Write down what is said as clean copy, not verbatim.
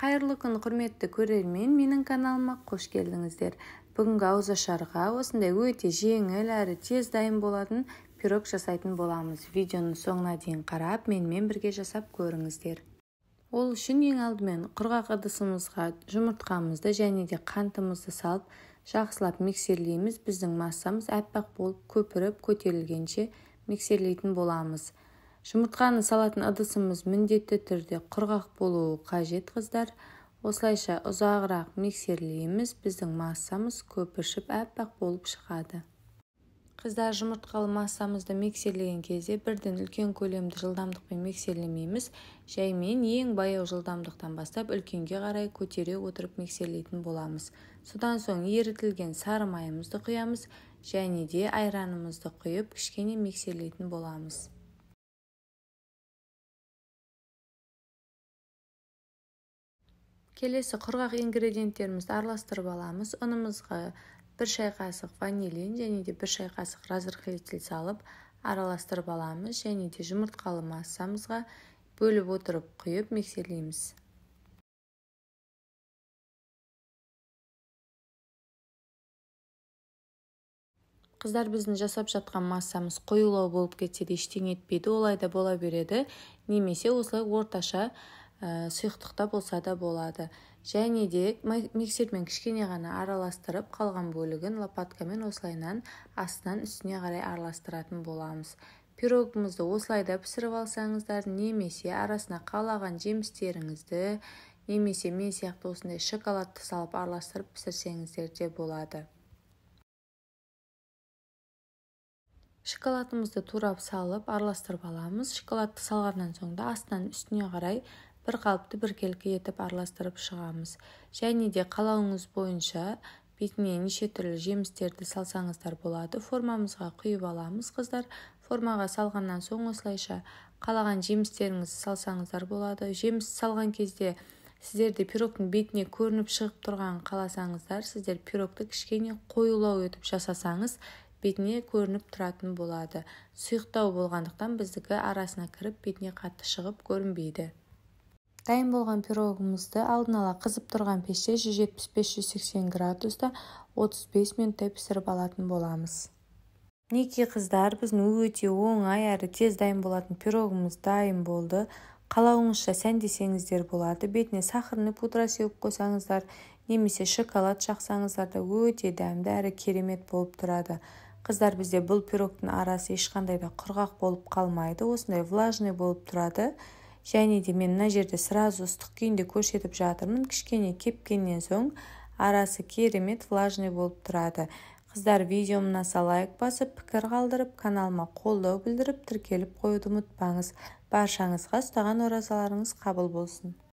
Қайырлы күн, құрметті көрермен, менің каналыма қош келдіңіздер. Бүгінгі ауызашарға осындай өте жеңіл әрі тез дайын болатын пирог жасайтын боламыз. Видеоның соңына дейін қарап, менімен бірге жасап көріңіздер. Ол үшін ең алдымен құрғақ ыдысымызға жұмыртқамызды және де қантымызды салып, жақсылап миксерлейміз. Біздің массамыз әппақ болып көпіріп көтерілгенше миксерлейтін боламыз. Жұмыртқаны салатын ыдысымыз міндетті түрде құрғақ болуы қажет, қыздар. Осылайша ұзағырақ миксерлейміз. Біздің массамыз көпіршіп әппақ болып шығады. Қыздар, жұмыртқалы массамызды миксерлеген кезде бірден үлкен көлемді жылдамдықпен миксерлемейміз. Жаймен ең баяу жылдамдықтан бастап үлкенге қарай көтере отырып миксерлейтін боламыз. Содан соң ерітілген сары майымызды құямыз және де айранымызды құйып кішкене миксерлейтін боламыз. Келесі құрғақ ингредиенттерімізді араластырып аламыз. Ұнымызға 1 шай қасық ванилин және де 1 шай қасық разрыхлитель салып араластырып аламыз және де жұмыртқалы массамызға бөліп отырып құйып миксерлейміз. Қыздар, біздің жасап жатқан массамыз қоюлау болып кетсе де ештеңе етпейді, олай да бола береді. Немесе осылай орташа сұйықтықта болса да болады. Және де миксермен кішкене ғана араластырып, қалған бөлігін лопаткамен осылайнан астынан үстіне қарай араластыратын боламыз. Пирогымызды осылай да пісіріп алсаңыздар, немесе арасына қалаған жемістеріңізді, немесе мен сияқты осындай шоколадты салып араластырып пісірсеңіздер де болады. Шоколадымызды турап салып араластырып аламыз. Шоколадты салғаннан соң да астынан үстіне қарай бір қалыпты біркелкі етіп араластырып шығамыз. Және де қалауыңыз бойынша бетіне неше түрлі жемістерді салсаңыздар болады. Формамызға құйып аламыз, қыздар. Формаға салғаннан соң осылайша қалаған жемістеріңізді салсаңыздар болады. Жеміс салған кезде сіздерде пирогтың бетіне көрініп шығып тұрған қаласаңыздар, сіздер пирогты кішкене қоюлау етіп жасасаңыз, бетіне көрініп тұратын болады. Сұйықтау болғандықтан біздікі арасына кіріп бетіне қатты шығып көрінбейді. Дайын болған пирогымызды алдын ала қызып тұрған пеште 175-180 градуста 35 минуттай пісіріп алатын боламыз. Мінекей қыздар, біздің өте оңай әрі тез дайын болатын пирогымыз дайын болды. Қалауыңызша сәндесеңіздер болады. Бетіне сахарный пудра сеуіп қойсаңыздар, немесе шоколад жақсаңыздар да өте дәмді әрі керемет болып тұрады. Қыздар, бізде бұл пирогтың арасы ешқандай да құрғақ болып қалмайды. Осындай влажный болып тұрады. Және де мен мына жерде сразу ыстық күйінде көрсетіп жатырмын. Кішкене кепкеннен соң арасы керемет влажный болып тұрады. Қыздар, видеома ұнаса лайк басып, пікір қалдырып, каналыма қолдау білдіріп, тіркеліп қоюды ұмытпаңыз. Баршаңызға ұстаған оразаларыңыз қабыл болсын.